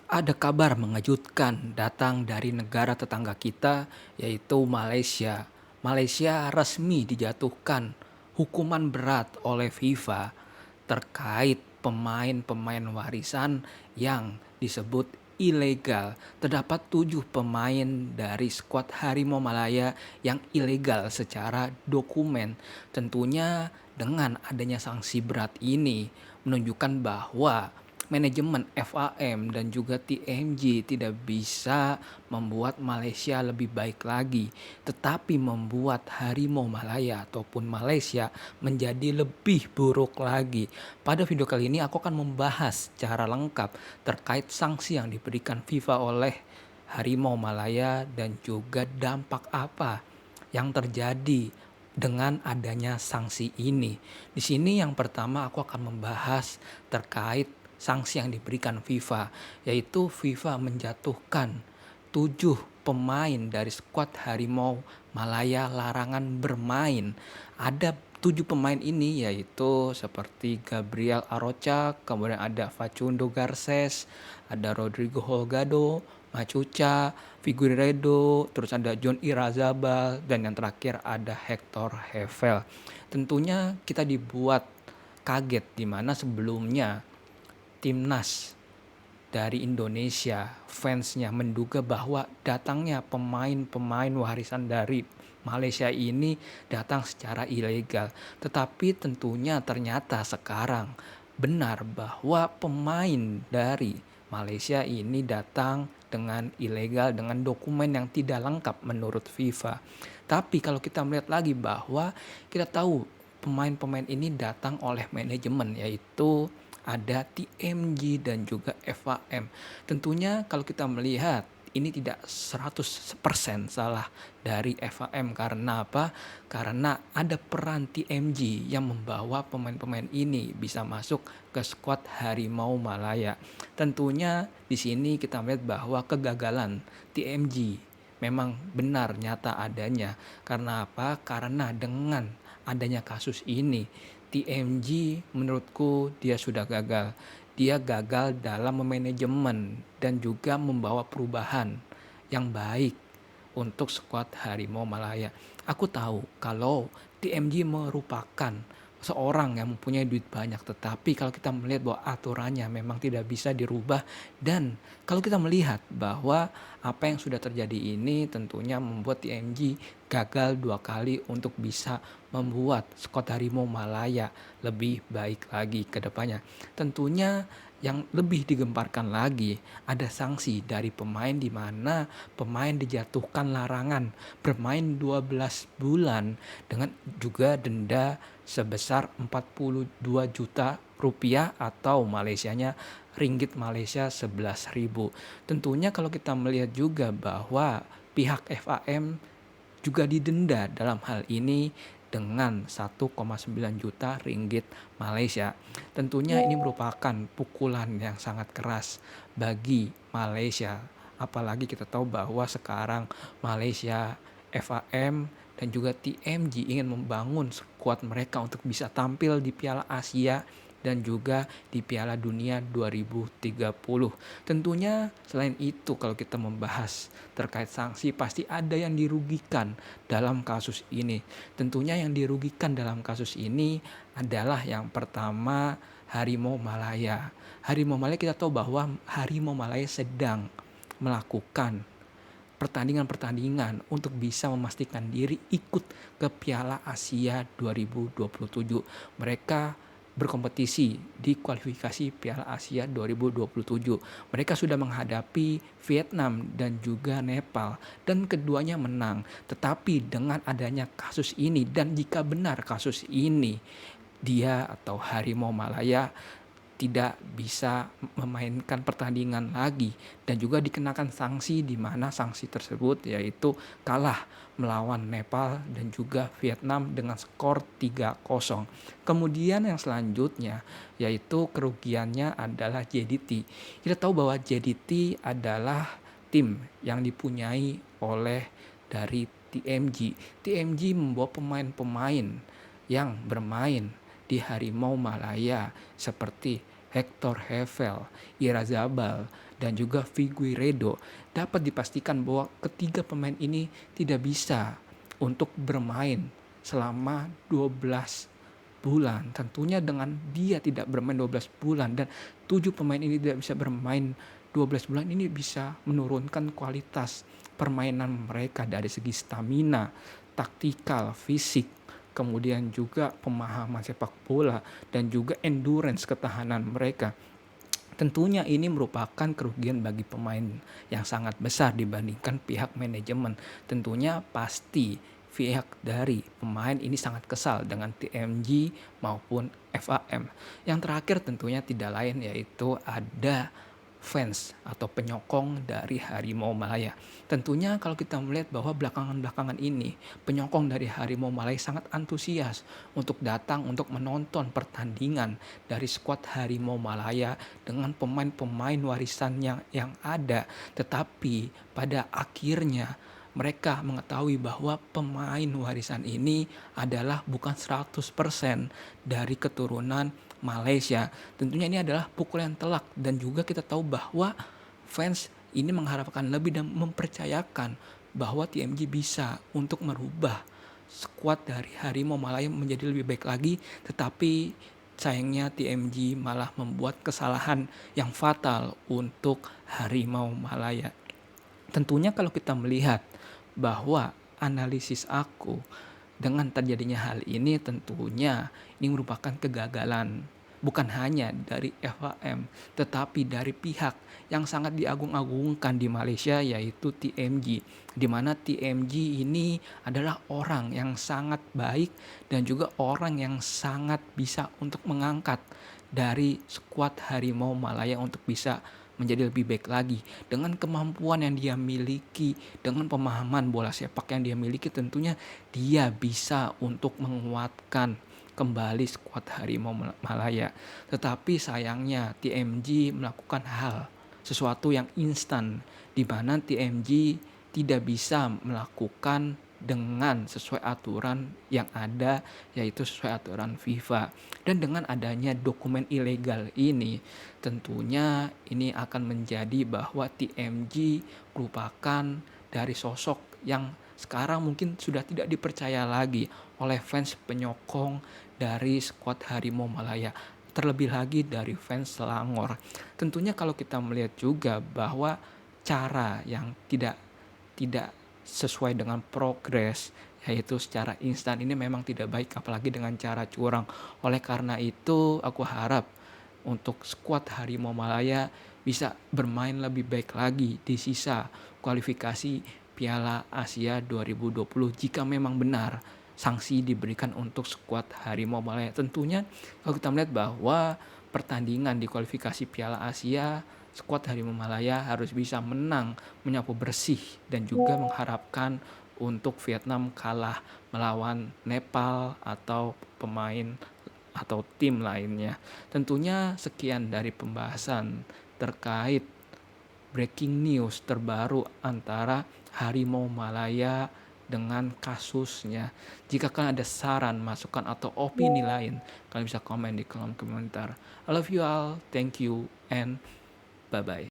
Ada kabar mengejutkan datang dari negara tetangga kita, yaitu Malaysia. Malaysia resmi dijatuhkan hukuman berat oleh FIFA terkait pemain-pemain warisan yang disebut ilegal. Terdapat 7 pemain dari skuad Harimau Malaya yang ilegal secara dokumen. Tentunya dengan adanya sanksi berat ini menunjukkan bahwa manajemen FAM dan juga TMG tidak bisa membuat Malaysia lebih baik lagi, tetapi membuat Harimau Malaya ataupun Malaysia menjadi lebih buruk lagi. Pada video kali ini aku akan membahas secara lengkap terkait sanksi yang diberikan FIFA oleh Harimau Malaya dan juga dampak apa yang terjadi dengan adanya sanksi ini. Di sini yang pertama aku akan membahas terkait sanksi yang diberikan FIFA, yaitu FIFA menjatuhkan 7 pemain dari skuad Harimau Malaya larangan bermain. Ada 7 pemain ini yaitu seperti Gabriel Arocha, kemudian ada Facundo Garces, ada Rodrigo Holgado, Machuca, Figueiredo, terus ada John Irazabal, dan yang terakhir ada Hector Hevel. Tentunya kita dibuat kaget di mana sebelumnya timnas dari Indonesia fansnya menduga bahwa datangnya pemain-pemain warisan dari Malaysia ini datang secara ilegal. Tetapi tentunya ternyata sekarang benar bahwa pemain dari Malaysia ini datang dengan ilegal dengan dokumen yang tidak lengkap menurut FIFA. Tapi kalau kita melihat lagi bahwa kita tahu pemain-pemain ini datang oleh manajemen, yaitu ada TMG dan juga FAM. Tentunya kalau kita melihat ini tidak 100% salah dari FAM. Karena apa? Karena ada peran TMG yang membawa pemain-pemain ini bisa masuk ke skuad Harimau Malaya. Tentunya di sini kita melihat bahwa kegagalan TMG memang benar nyata adanya. Karena apa? Karena dengan adanya kasus ini, TMG menurutku dia sudah gagal. Dia gagal dalam memanajemen dan juga membawa perubahan yang baik untuk skuad Harimau Malaya. Aku tahu kalau TMG merupakan seorang yang mempunyai duit banyak, tetapi kalau kita melihat bahwa aturannya memang tidak bisa dirubah, dan kalau kita melihat bahwa apa yang sudah terjadi ini tentunya membuat TMG gagal 2 kali untuk bisa membuat skuad Harimau Malaya lebih baik lagi ke depannya. Tentunya yang lebih digemparkan lagi ada sanksi dari pemain di mana pemain dijatuhkan larangan bermain 12 bulan dengan juga denda sebesar 42 juta rupiah atau Malaysianya ringgit Malaysia 11.000. Tentunya kalau kita melihat juga bahwa pihak FAM juga didenda dalam hal ini dengan 1,9 juta ringgit Malaysia. Tentunya ini merupakan pukulan yang sangat keras bagi Malaysia. Apalagi kita tahu bahwa sekarang Malaysia, FAM, dan juga TMG ingin membangun skuad mereka untuk bisa tampil di Piala Asia dan juga di Piala Dunia 2030. Tentunya selain itu kalau kita membahas terkait sanksi pasti ada yang dirugikan dalam kasus ini. Tentunya yang dirugikan dalam kasus ini adalah yang pertama Harimau Malaya. Harimau Malaya kita tahu bahwa Harimau Malaya sedang melakukan pertandingan-pertandingan untuk bisa memastikan diri ikut ke Piala Asia 2027. Mereka berkompetisi di kualifikasi Piala Asia 2027. Mereka sudah menghadapi Vietnam dan juga Nepal dan keduanya menang. Tetapi dengan adanya kasus ini, dan jika benar kasus ini, dia atau Harimau Malaya tidak bisa memainkan pertandingan lagi dan juga dikenakan sanksi, di mana sanksi tersebut yaitu kalah melawan Nepal dan juga Vietnam dengan skor 3-0. Kemudian yang selanjutnya yaitu kerugiannya adalah JDT. Kita tahu bahwa JDT adalah tim yang dipunyai oleh dari TMG. TMG membawa pemain-pemain yang bermain di Harimau Malaya seperti Hector Hevel, Irazabal, dan juga Figueiredo, dapat dipastikan bahwa ketiga pemain ini tidak bisa untuk bermain selama 12 bulan. Tentunya dengan dia tidak bermain 12 bulan dan 7 pemain ini tidak bisa bermain 12 bulan, ini bisa menurunkan kualitas permainan mereka dari segi stamina, taktikal, fisik, kemudian juga pemahaman sepak bola dan juga endurance ketahanan mereka. Tentunya ini merupakan kerugian bagi pemain yang sangat besar dibandingkan pihak manajemen. Tentunya pasti pihak dari pemain ini sangat kesal dengan TMG maupun FAM. Yang terakhir tentunya tidak lain yaitu ada fans atau penyokong dari Harimau Malaya. Tentunya kalau kita melihat bahwa belakangan-belakangan ini penyokong dari Harimau Malaya sangat antusias untuk datang untuk menonton pertandingan dari skuad Harimau Malaya dengan pemain-pemain warisan yang ada. Tetapi pada akhirnya mereka mengetahui bahwa pemain warisan ini adalah bukan 100% dari keturunan Malaysia. Tentunya ini adalah pukulan telak dan juga kita tahu bahwa fans ini mengharapkan lebih dan mempercayakan bahwa TMG bisa untuk merubah skuad dari Harimau Malaya menjadi lebih baik lagi, tetapi sayangnya TMG malah membuat kesalahan yang fatal untuk Harimau Malaya. Tentunya kalau kita melihat bahwa analisis aku dengan terjadinya hal ini, tentunya ini merupakan kegagalan bukan hanya dari FAM tetapi dari pihak yang sangat diagung-agungkan di Malaysia yaitu TMG, di mana TMG ini adalah orang yang sangat baik dan juga orang yang sangat bisa untuk mengangkat dari skuad Harimau Malaya untuk bisa menjadi lebih baik lagi dengan kemampuan yang dia miliki, dengan pemahaman bola sepak yang dia miliki. Tentunya dia bisa untuk menguatkan kembali skuad Harimau Malaya. Tetapi sayangnya TMG melakukan sesuatu yang instan, di mana TMG tidak bisa melakukan dengan sesuai aturan yang ada, yaitu sesuai aturan FIFA. Dan dengan adanya dokumen ilegal ini, tentunya ini akan menjadi bahwa TMG merupakan dari sosok yang sekarang mungkin sudah tidak dipercaya lagi oleh fans penyokong dari skuad Harimau Malaya, terlebih lagi dari fans Selangor. Tentunya kalau kita melihat juga bahwa cara yang tidak sesuai dengan progres, yaitu secara instan, ini memang tidak baik, apalagi dengan cara curang. Oleh karena itu aku harap untuk skuad Harimau Malaya bisa bermain lebih baik lagi di sisa kualifikasi Piala Asia 2020 jika memang benar sanksi diberikan untuk skuad Harimau Malaya. Tentunya kalau kita melihat bahwa pertandingan di kualifikasi Piala Asia, skuad Harimau Malaya harus bisa menang, menyapu bersih, dan juga mengharapkan untuk Vietnam kalah melawan Nepal atau pemain atau tim lainnya. Tentunya sekian dari pembahasan terkait breaking news terbaru antara Harimau Malaya dengan kasusnya. Jika kalian ada saran, masukan, atau opini lain, kalian bisa komen di kolom komentar. I love you all, thank you, and bye-bye.